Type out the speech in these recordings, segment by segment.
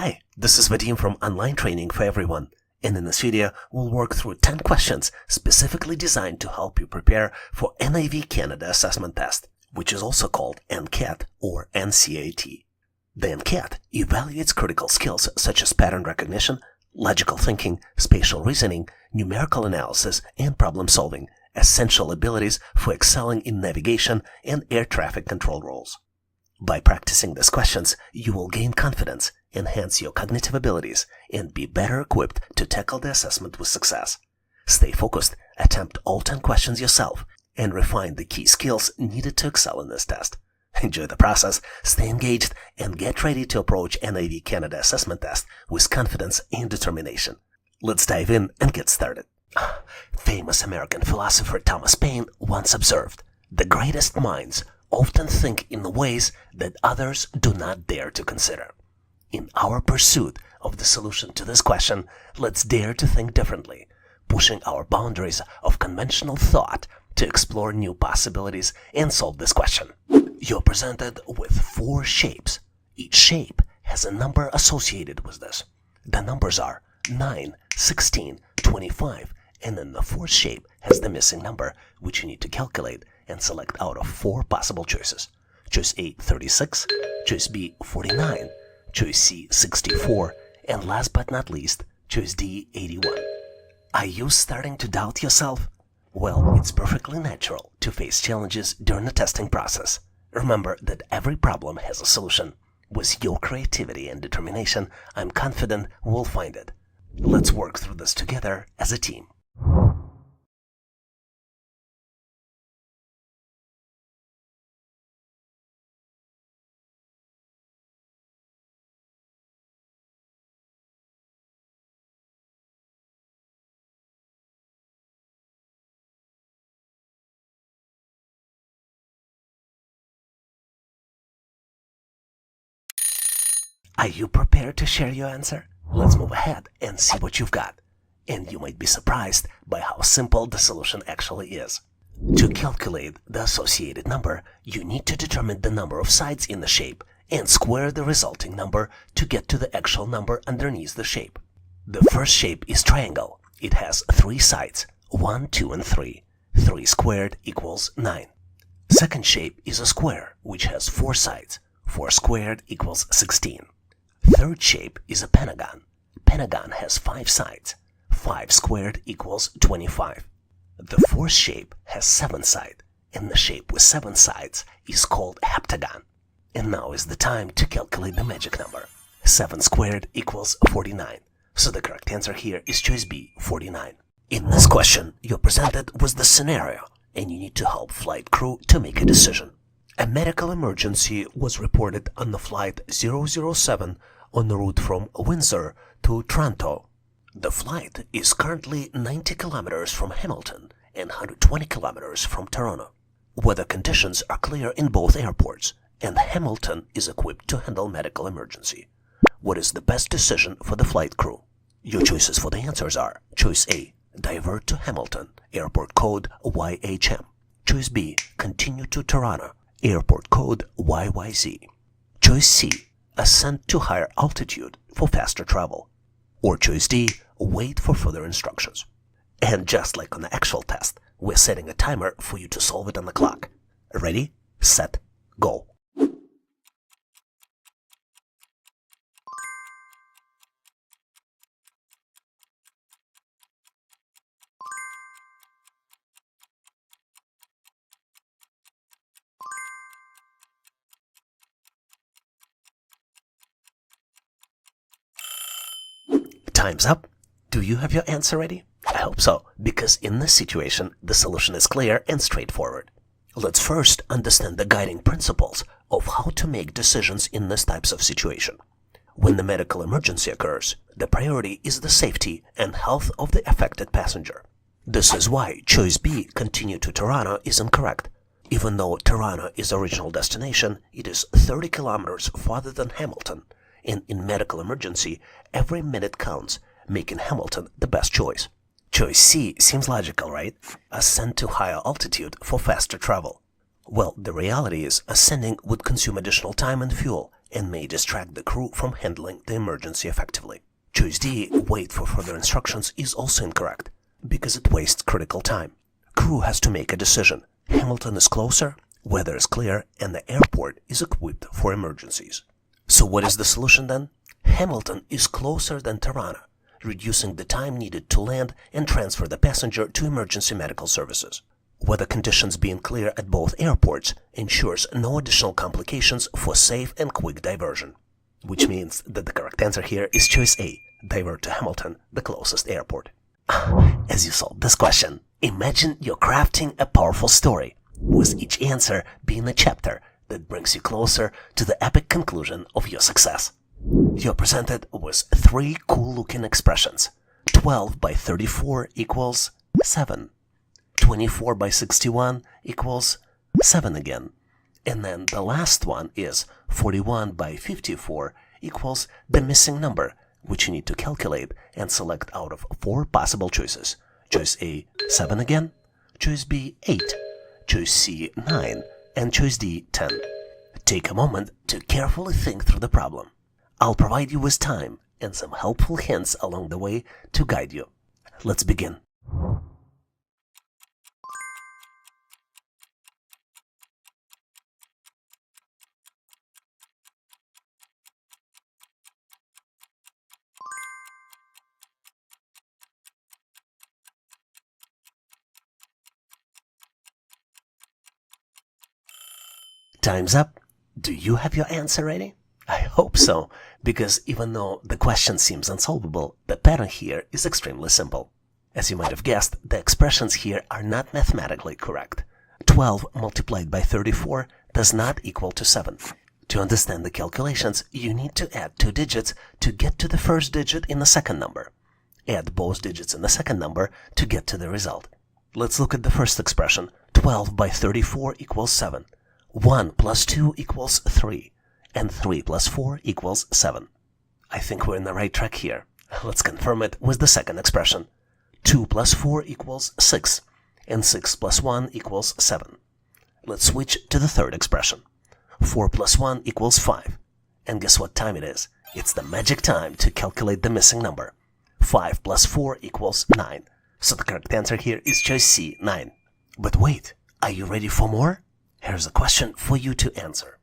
Hi, this is Vadim from Online Training for Everyone, and in this video we'll work through 10 questions specifically designed to help you prepare for NAV Canada assessment test, which is also called NCAT or NCAT. The NCAT evaluates critical skills such as pattern recognition, logical thinking, spatial reasoning, numerical analysis, and problem solving, essential abilities for excelling in navigation and air traffic control roles. By practicing these questions, you will gain confidence, enhance your cognitive abilities, and be better equipped to tackle the assessment with success. Stay focused, attempt all 10 questions yourself, and refine the key skills needed to excel in this test. Enjoy the process, stay engaged, and get ready to approach NAV Canada assessment test with confidence and determination. Let's dive in and get started. Famous American philosopher Thomas Paine once observed, "The greatest minds often think in ways that others do not dare to consider." In our pursuit of the solution to this question, let's dare to think differently, pushing our boundaries of conventional thought to explore new possibilities and solve this question. You're presented with 4 shapes. Each shape has a number associated with this. The numbers are 9, 16, 25, and then the 4th shape has the missing number, which you need to calculate and select out of 4 possible choices. Choice A, 36, choice B, 49, choice C, 64, and last but not least, choice D, 81. Are you starting to doubt yourself? Well, it's perfectly natural to face challenges during the testing process. Remember that every problem has a solution. With your creativity and determination, I'm confident we'll find it. Let's work through this together as a team. Are you prepared to share your answer? Let's move ahead and see what you've got. And you might be surprised by how simple the solution actually is. To calculate the associated number, you need to determine the number of sides in the shape and square the resulting number to get to the actual number underneath the shape. The first shape is triangle. It has 3 sides, 1, 2, and 3. 3 squared equals 9. Second shape is a square, which has 4 sides. 4 squared equals 16. Third shape is a pentagon. Pentagon has 5 sides. 5 squared equals 25. The fourth shape has 7 sides, and the shape with 7 sides is called heptagon. And now is the time to calculate the magic number. 7 squared equals 49. So the correct answer here is choice B, 49. In this question, you're presented with the scenario, and you need to help flight crew to make a decision. A medical emergency was reported on the flight 007 on the route from Windsor to Toronto. The flight is currently 90 kilometers from Hamilton and 120 kilometers from Toronto. Weather conditions are clear in both airports, and Hamilton is equipped to handle medical emergency. What is the best decision for the flight crew? Your choices for the answers are: choice A, divert to Hamilton, airport code YHM. Choice B, continue to Toronto, airport code YYZ. Choice C, ascend to higher altitude for faster travel. Or choice D, wait for further instructions. And just like on the actual test, we're setting a timer for you to solve it on the clock. Ready, set, go. Time's up. Do you have your answer ready? I hope so, because in this situation, the solution is clear and straightforward. Let's first understand the guiding principles of how to make decisions in these types of situation. When the medical emergency occurs, the priority is the safety and health of the affected passenger. This is why choice B, continue to Toronto, is incorrect. Even though Toronto is original destination, it is 30 kilometers farther than Hamilton. And in medical emergency, every minute counts, making Hamilton the best choice. Choice C seems logical, right? Ascend to higher altitude for faster travel. Well, the reality is ascending would consume additional time and fuel, and may distract the crew from handling the emergency effectively. Choice D, wait for further instructions, is also incorrect, because it wastes critical time. Crew has to make a decision. Hamilton is closer, weather is clear, and the airport is equipped for emergencies. So what is the solution then? Hamilton is closer than Tirana, reducing the time needed to land and transfer the passenger to emergency medical services. Weather conditions being clear at both airports ensures no additional complications for safe and quick diversion. Which means that the correct answer here is choice A, divert to Hamilton, the closest airport. As you solve this question, imagine you're crafting a powerful story, with each answer being a chapter that brings you closer to the epic conclusion of your success. You're presented with 3 cool-looking expressions. 12 by 34 equals 7. 24 by 61 equals 7 again. And then the last one is 41 by 54 equals the missing number, which you need to calculate and select out of 4 possible choices. Choice A, 7 again. Choice B, 8. Choice C, 9. And choice D, 10. Take a moment to carefully think through the problem. I'll provide you with time and some helpful hints along the way to guide you. Let's begin. Time's up. Do you have your answer ready? I hope so, because even though the question seems unsolvable, the pattern here is extremely simple. As you might have guessed, the expressions here are not mathematically correct. 12 multiplied by 34 does not equal to 7. To understand the calculations, you need to add 2 digits to get to the first digit in the second number. Add both digits in the second number to get to the result. Let's look at the first expression. 12 by 34 equals 7. 1 plus 2 equals 3. And 3 plus 4 equals 7. I think we're in the right track here. Let's confirm it with the second expression. 2 plus 4 equals 6. And 6 plus 1 equals 7. Let's switch to the third expression. 4 plus 1 equals 5. And guess what time it is? It's the magic time to calculate the missing number. 5 plus 4 equals 9. So the correct answer here is choice C, 9. But wait, are you ready for more? Here's a question for you to answer.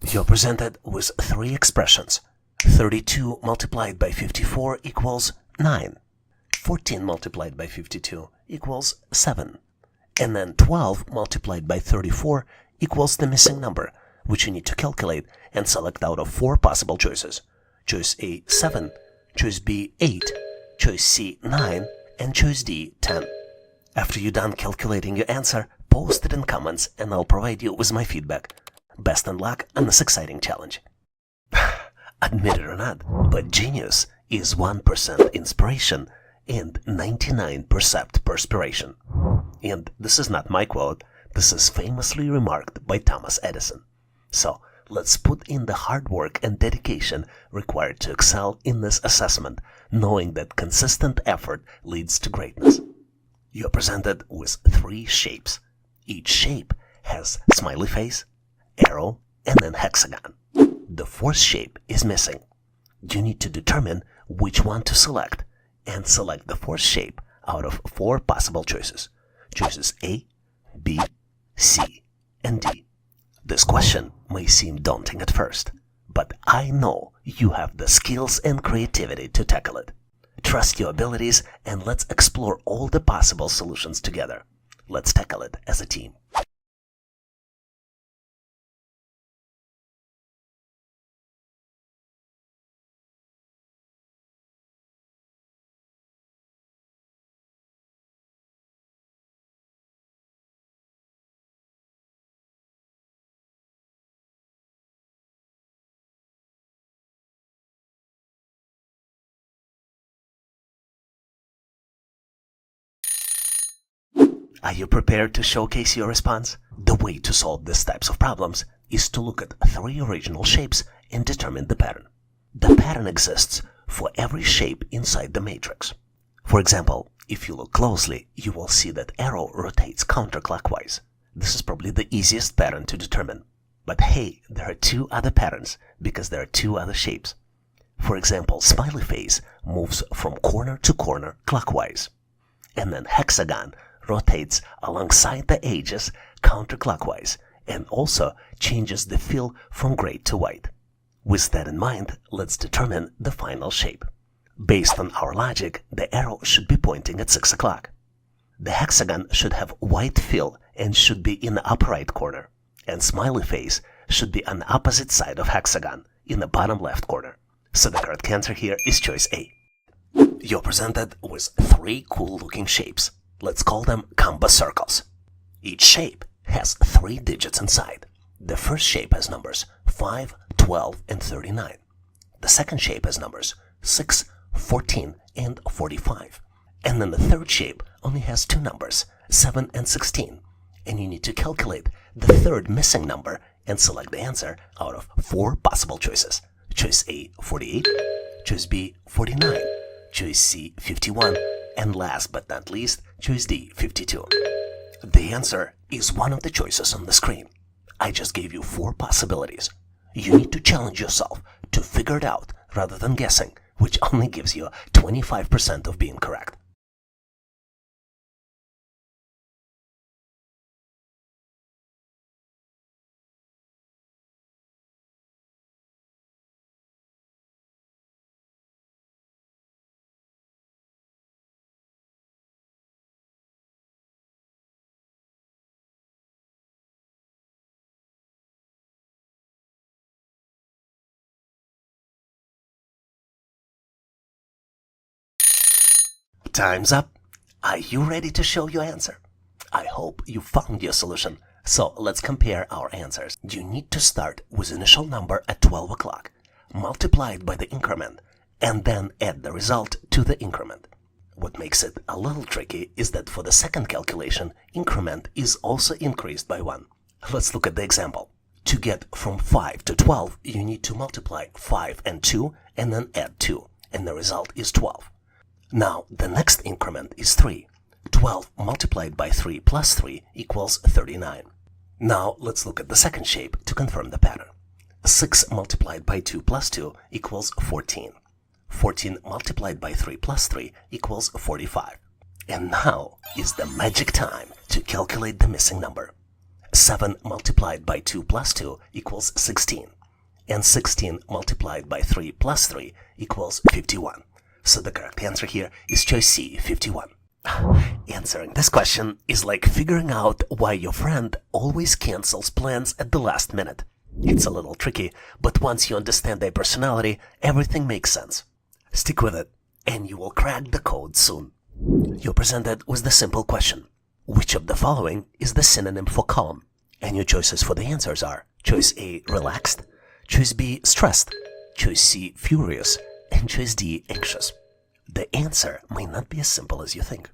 You're presented with 3 expressions. 32 multiplied by 54 equals 9. 14 multiplied by 52 equals 7. And then 12 multiplied by 34 equals the missing number, which you need to calculate and select out of 4 possible choices. Choice A, 7. Choice B, 8. Choice C, 9. And choice D, 10. After you're done calculating your answer, post it in comments and I'll provide you with my feedback. Best in luck on this exciting challenge. Admit it or not, but genius is 1% inspiration and 99% perspiration. And this is not my quote, this is famously remarked by Thomas Edison. So let's put in the hard work and dedication required to excel in this assessment, knowing that consistent effort leads to greatness. You're presented with 3 shapes. Each shape has smiley face, arrow, and then hexagon. The 4th shape is missing. You need to determine which one to select and select the 4th shape out of 4 possible choices. Choices A, B, C, and D. This question may seem daunting at first, but I know you have the skills and creativity to tackle it. Trust your abilities and let's explore all the possible solutions together. Let's tackle it as a team. Are you prepared to showcase your response? The way to solve these types of problems is to look at 3 original shapes and determine the pattern. The pattern exists for every shape inside the matrix. For example, if you look closely, you will see that arrow rotates counterclockwise. This is probably the easiest pattern to determine. But hey, there are two other patterns because there are two other shapes. For example, smiley face moves from corner to corner clockwise. And then hexagon rotates alongside the edges counterclockwise and also changes the fill from gray to white. With that in mind, let's determine the final shape. Based on our logic, the arrow should be pointing at 6 o'clock. The hexagon should have white fill and should be in the upper right corner, and smiley face should be on the opposite side of hexagon in the bottom left corner. So the correct answer here is choice A. You're presented with three cool looking shapes. Let's call them combo circles. Each shape has 3 digits inside. The first shape has numbers 5, 12, and 39. The second shape has numbers 6, 14, and 45. And then the third shape only has 2 numbers, 7 and 16. And you need to calculate the third missing number and select the answer out of 4 possible choices. Choice A, 48, choice B, 49, choice C, 51, and last but not least, choice D, 52. The answer is one of the choices on the screen. I just gave you 4 possibilities. You need to challenge yourself to figure it out rather than guessing, which only gives you 25% of being correct. Time's up. Are you ready to show your answer? I hope you found your solution. So let's compare our answers. You need to start with initial number at 12 o'clock, multiplied by the increment, and then add the result to the increment. What makes it a little tricky is that for the second calculation, increment is also increased by 1. Let's look at the example. To get from 5 to 12, you need to multiply 5 and 2 and then add 2, and the result is 12. Now, the next increment is 3. 12 multiplied by 3 plus 3 equals 39. Now, let's look at the second shape to confirm the pattern. 6 multiplied by 2 plus 2 equals 14. 14 multiplied by 3 plus 3 equals 45. And now is the magic time to calculate the missing number. 7 multiplied by 2 plus 2 equals 16. And 16 multiplied by 3 plus 3 equals 51. So the correct answer here is choice C, 51. Answering this question is like figuring out why your friend always cancels plans at the last minute. It's a little tricky, but once you understand their personality, everything makes sense. Stick with it, and you will crack the code soon. You're presented with the simple question. Which of the following is the synonym for calm? And your choices for the answers are choice A, relaxed, choice B, stressed, choice C, furious, and choice D, anxious. The answer may not be as simple as you think.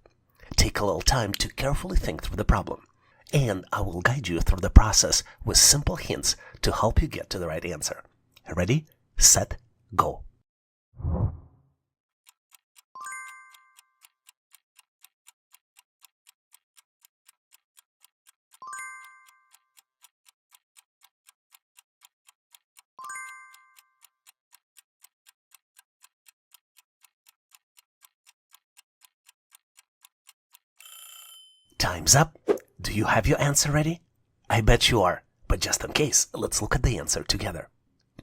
Take a little time to carefully think through the problem, and I will guide you through the process with simple hints to help you get to the right answer. Ready, set, go. Time's up. Do you have your answer ready? I bet you are, but just in case, let's look at the answer together.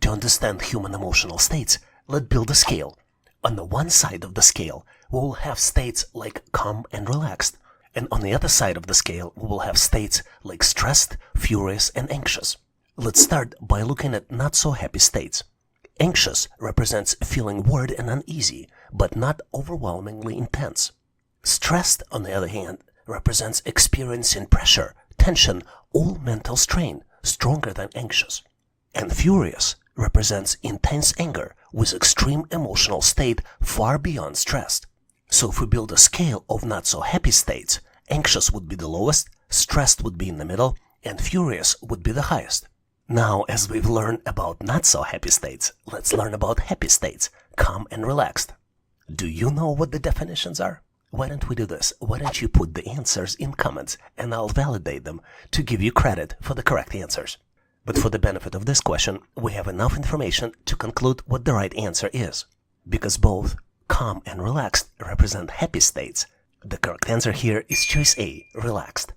To understand human emotional states, let's build a scale. On the one side of the scale, we will have states like calm and relaxed, and on the other side of the scale, we will have states like stressed, furious, and anxious. Let's start by looking at not so happy states. Anxious represents feeling worried and uneasy, but not overwhelmingly intense. Stressed, on the other hand, represents experiencing pressure, tension, or mental strain, stronger than anxious. And furious represents intense anger with extreme emotional state far beyond stressed. So if we build a scale of not so happy states, anxious would be the lowest, stressed would be in the middle, and furious would be the highest. Now, as we've learned about not so happy states, let's learn about happy states, calm and relaxed. Do you know what the definitions are? Why don't we do this? Why don't you put the answers in comments and I'll validate them to give you credit for the correct answers. But for the benefit of this question, we have enough information to conclude what the right answer is. Because both calm and relaxed represent happy states, the correct answer here is choice A, relaxed.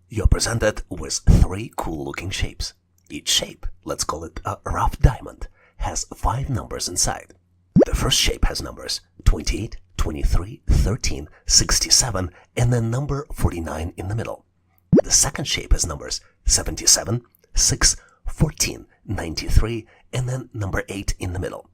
You're presented with 3 cool-looking shapes. Each shape, let's call it a rough diamond, has 5 numbers inside. The first shape has numbers 28, 23, 13, 67, and then number 49 in the middle. The second shape has numbers 77, 6, 14, 93, and then number 8 in the middle.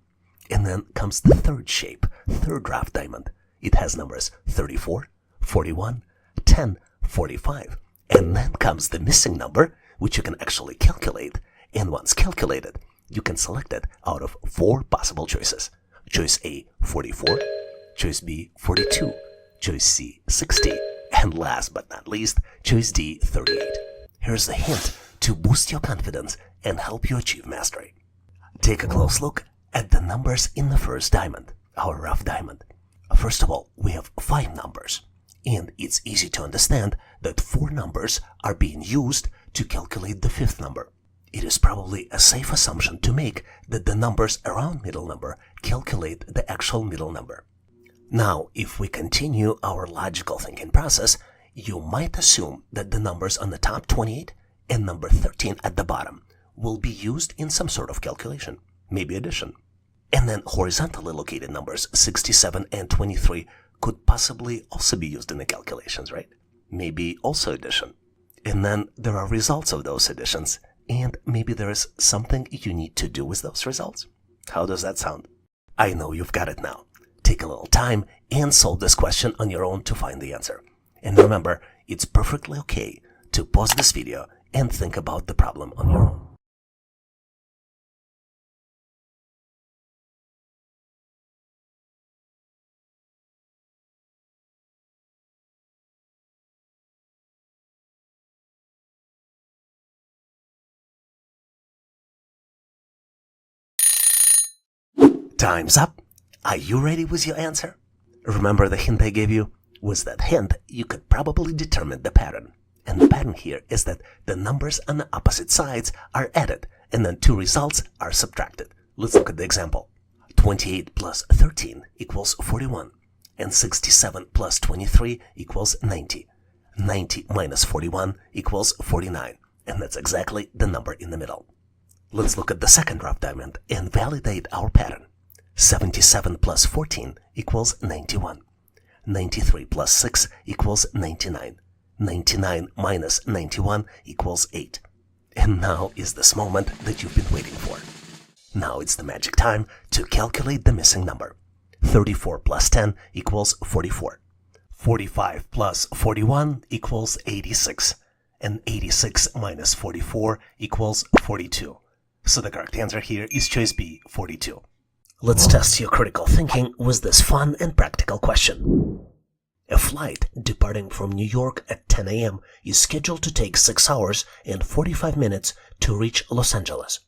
And then comes the third shape, third rough diamond. It has numbers 34, 41, 10, 45. And then comes the missing number, which you can actually calculate. And once calculated, you can select it out of 4 possible choices. Choice A, 44. Choice B, 42. Choice C, 60. And last but not least, choice D, 38. Here's a hint to boost your confidence and help you achieve mastery. Take a close look at the numbers in the first diamond, our rough diamond. First of all, we have 5 numbers. And it's easy to understand that 4 numbers are being used to calculate the 5th number. It is probably a safe assumption to make that the numbers around middle number calculate the actual middle number. Now, if we continue our logical thinking process, you might assume that the numbers on the top 28 and number 13 at the bottom will be used in some sort of calculation, maybe addition. And then horizontally located numbers 67 and 23 could possibly also be used in the calculations, right? Maybe also addition. And then there are results of those additions, and maybe there is something you need to do with those results. How does that sound? I know you've got it now. Take a little time and solve this question on your own to find the answer. And remember, it's perfectly okay to pause this video and think about the problem on your own. Time's up. Are you ready with your answer? Remember the hint I gave you? With that hint, you could probably determine the pattern. And the pattern here is that the numbers on the opposite sides are added, and then 2 results are subtracted. Let's look at the example. 28 plus 13 equals 41, and 67 plus 23 equals 90. 90 minus 41 equals 49, and that's exactly the number in the middle. Let's look at the second rough diamond and validate our pattern. 77 plus 14 equals 91. 93 plus 6 equals 99. 99 minus 91 equals 8. And now is this moment that you've been waiting for. Now it's the magic time to calculate the missing number. 34 plus 10 equals 44. 45 plus 41 equals 86. And 86 minus 44 equals 42. So the correct answer here is choice B, 42. Let's test your critical thinking with this fun and practical question. A flight departing from New York at 10 a.m. is scheduled to take 6 hours and 45 minutes to reach Los Angeles.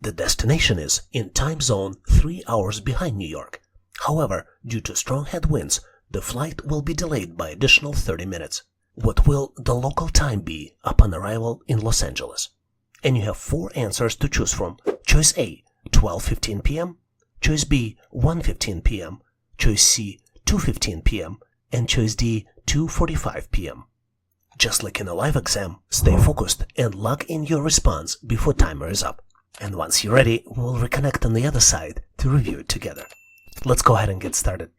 The destination is in time zone 3 hours behind New York. However, due to strong headwinds, the flight will be delayed by additional 30 minutes. What will the local time be upon arrival in Los Angeles? And you have 4 answers to choose from. Choice A, 12:15 p.m., Choice B, 1:15 p.m., Choice C, 2:15 p.m., and Choice D, 2:45 p.m. Just like in a live exam, stay focused and log in your response before timer is up. And once you're ready, we'll reconnect on the other side to review it together. Let's go ahead and get started.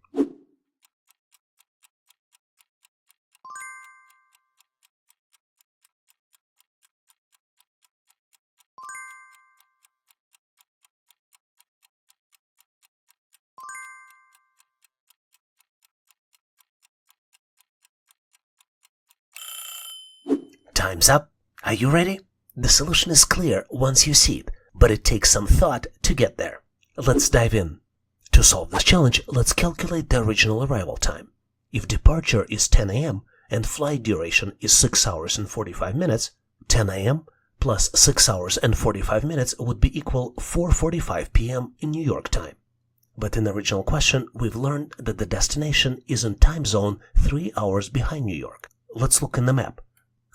Time's up. Are you ready? The solution is clear once you see it, but it takes some thought to get there. Let's dive in. To solve this challenge, let's calculate the original arrival time. If departure is 10 a.m. and flight duration is 6 hours and 45 minutes, 10 a.m. plus 6 hours and 45 minutes would be equal 4:45 p.m. in New York time. But in the original question, we've learned that the destination is in time zone 3 hours behind New York. Let's look in the map.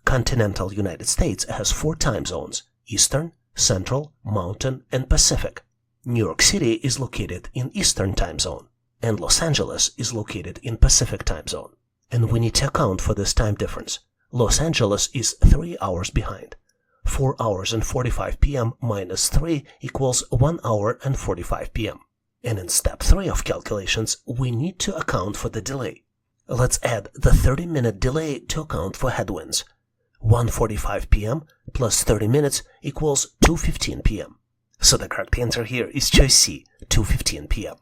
Continental United States has 4 time zones: Eastern, Central, Mountain, and Pacific. New York City is located in Eastern Time Zone, and Los Angeles is located in Pacific Time Zone. And we need to account for this time difference. Los Angeles is 3 hours behind. 4 hours and 45 p.m. minus 3 equals 1 hour and 45 p.m. And in step 3 of calculations, we need to account for the delay. Let's add the 30-minute delay to account for headwinds. 1:45 p.m. plus 30 minutes equals 2:15 p.m. So the correct answer here is choice C, 2:15 p.m.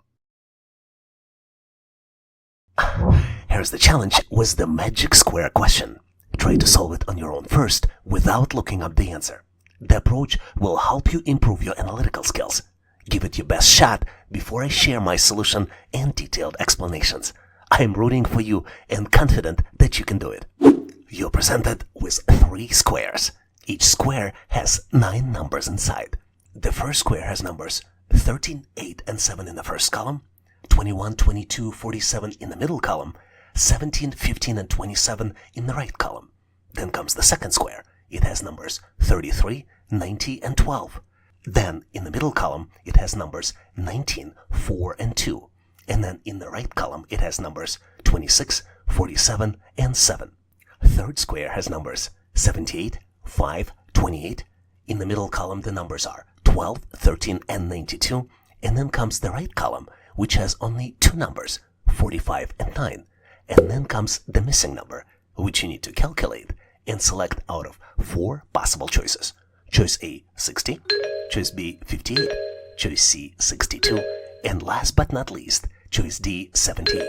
Here's the challenge with the magic square question. Try to solve it on your own first without looking up the answer. The approach will help you improve your analytical skills. Give it your best shot before I share my solution and detailed explanations. I am rooting for you and confident that you can do it. You're presented with 3 squares. Each square has 9 numbers inside. The first square has numbers 13, 8, and 7 in the first column, 21, 22, 47 in the middle column, 17, 15, and 27 in the right column. Then comes the second square. It has numbers 33, 90, and 12. Then in the middle column, it has numbers 19, 4, and 2. And then in the right column, it has numbers 26, 47, and 7. Third square has numbers 78, 5, 28. In the middle column, the numbers are 12, 13, and 92. And then comes the right column, which has only 2 numbers, 45 and 9. And then comes the missing number, which you need to calculate and select out of 4 possible choices. Choice A, 60. Choice B, 58. Choice C, 62. And last but not least, choice D, 78.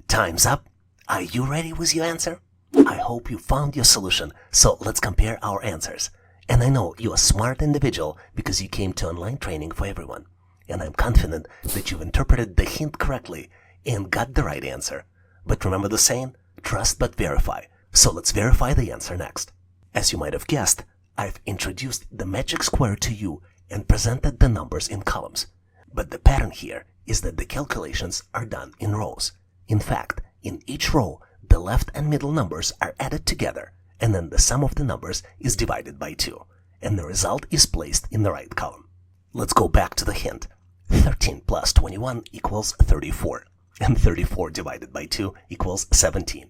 Time's up. Are you ready with your answer? I hope you found your solution, so let's compare our answers. And I know you're a smart individual because you came to online training for everyone. And I'm confident that you've interpreted the hint correctly and got the right answer. But remember the saying, trust but verify. So let's verify the answer next. As you might have guessed, I've introduced the magic square to you and presented the numbers in columns. But the pattern here is that the calculations are done in rows. In fact, in each row, the left and middle numbers are added together, and then the sum of the numbers is divided by 2, and the result is placed in the right column. Let's go back to the hint. 13 plus 21 equals 34, and 34 divided by 2 equals 17.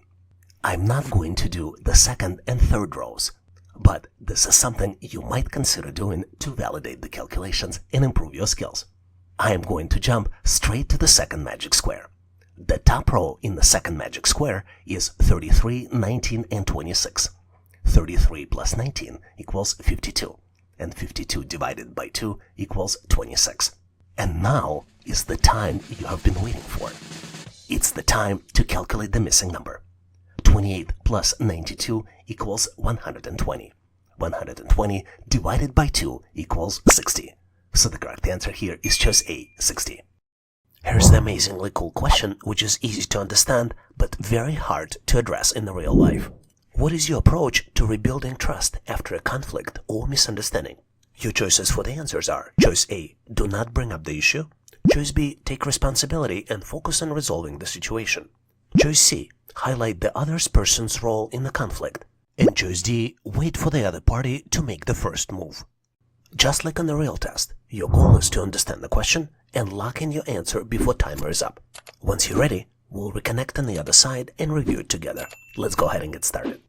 I'm not going to do the second and third rows, but this is something you might consider doing to validate the calculations and improve your skills. I am going to jump straight to the second magic square. The top row in the second magic square is 33, 19, and 26. 33 plus 19 equals 52, and 52 divided by 2 equals 26. And now is the time you have been waiting for. It's the time to calculate the missing number. 28 plus 92 equals 120. 120 divided by 2 equals 60. So the correct answer here is choice A, 60. Here's the amazingly cool question, which is easy to understand, but very hard to address in the real life. What is your approach to rebuilding trust after a conflict or misunderstanding? Your choices for the answers are: choice A, do not bring up the issue. Choice B, take responsibility and focus on resolving the situation. Choice C, highlight the other person's role in the conflict. And choice D, wait for the other party to make the first move. Just like on the real test, your goal is to understand the question and lock in your answer before timer is up. Once you're ready, we'll reconnect on the other side and review it together. Let's go ahead and get started.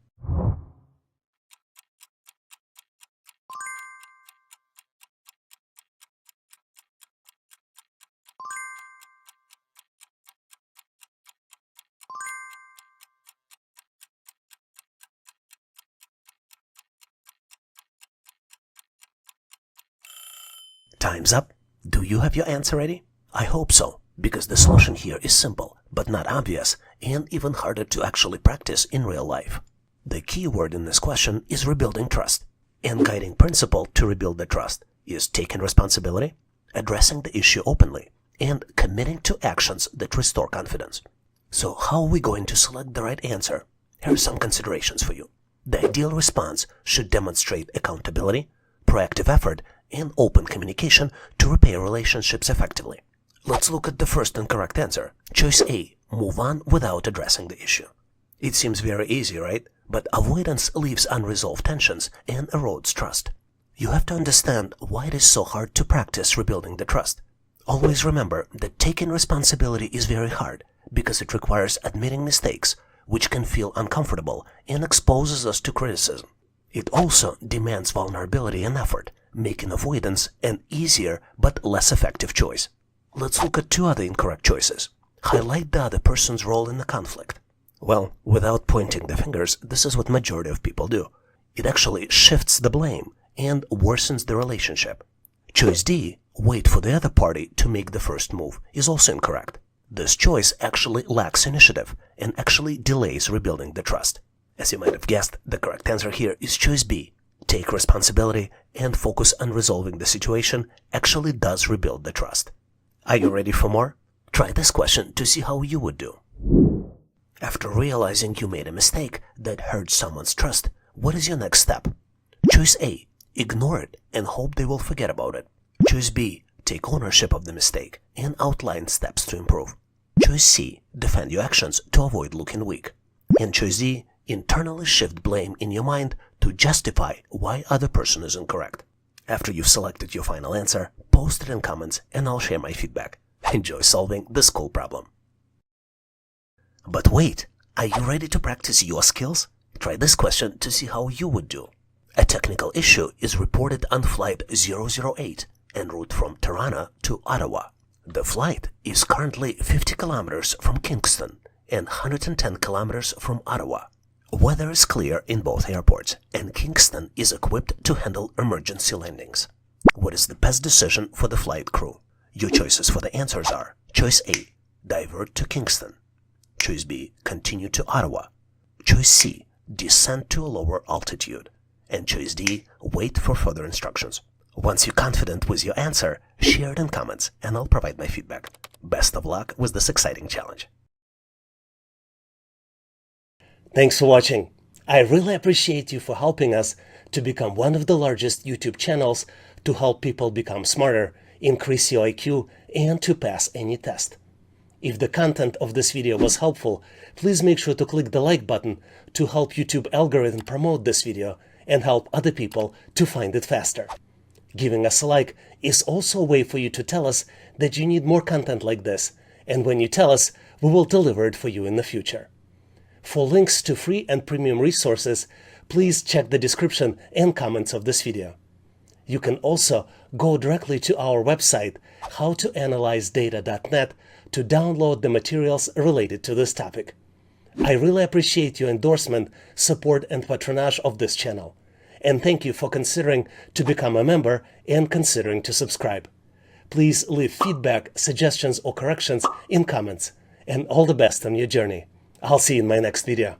Time's up. Do you have your answer ready? I hope so, because the solution here is simple, but not obvious, and even harder to actually practice in real life. The key word in this question is rebuilding trust, and guiding principle to rebuild the trust is taking responsibility, addressing the issue openly, and committing to actions that restore confidence. So how are we going to select the right answer? Here are some considerations for you. The ideal response should demonstrate accountability, proactive effort, and open communication to repair relationships effectively. Let's look at the first and correct answer. Choice A, move on without addressing the issue. It seems very easy, right? But avoidance leaves unresolved tensions and erodes trust. You have to understand why it is so hard to practice rebuilding the trust. Always remember that taking responsibility is very hard because it requires admitting mistakes, which can feel uncomfortable and exposes us to criticism. It also demands vulnerability and effort, making avoidance an easier but less effective choice. Let's look at two other incorrect choices. Highlight the other person's role in the conflict. Well, without pointing the fingers, this is what majority of people do. It actually shifts the blame and worsens the relationship. Choice D, wait for the other party to make the first move, is also incorrect. This choice actually lacks initiative and actually delays rebuilding the trust. As you might have guessed, the correct answer here is choice B. Take responsibility and focus on resolving the situation actually does rebuild the trust. Are you ready for more? Try this question to see how you would do. After realizing you made a mistake that hurt someone's trust, what is your next step? Choice A, ignore it and hope they will forget about it. Choice B, take ownership of the mistake and outline steps to improve. Choice C, defend your actions to avoid looking weak. And choice D, internally shift blame in your mind to justify why other person is incorrect. After you've selected your final answer, post it in comments and I'll share my feedback. Enjoy solving this cool problem. But wait, are you ready to practice your skills? Try this question to see how you would do. A technical issue is reported on flight 008 en route from Toronto to Ottawa. The flight is currently 50 kilometers from Kingston and 110 kilometers from Ottawa. Weather is clear in both airports, and Kingston is equipped to handle emergency landings. What is the best decision for the flight crew? Your choices for the answers are: Choice A, divert to Kingston. Choice B, continue to Ottawa. Choice C, descend to a lower altitude. And choice D, wait for further instructions. Once you're confident with your answer, share it in comments and I'll provide my feedback. Best of luck with this exciting challenge. Thanks for watching. I really appreciate you for helping us to become one of the largest YouTube channels to help people become smarter, increase your IQ, and to pass any test. If the content of this video was helpful, please make sure to click the like button to help YouTube algorithm promote this video and help other people to find it faster. Giving us a like is also a way for you to tell us that you need more content like this, and when you tell us, we will deliver it for you in the future. For links to free and premium resources, please check the description and comments of this video. You can also go directly to our website, howtoanalyzedata.net, to download the materials related to this topic. I really appreciate your endorsement, support, and patronage of this channel. And thank you for considering to become a member and considering to subscribe. Please leave feedback, suggestions, or corrections in comments. And all the best on your journey. I'll see you in my next video.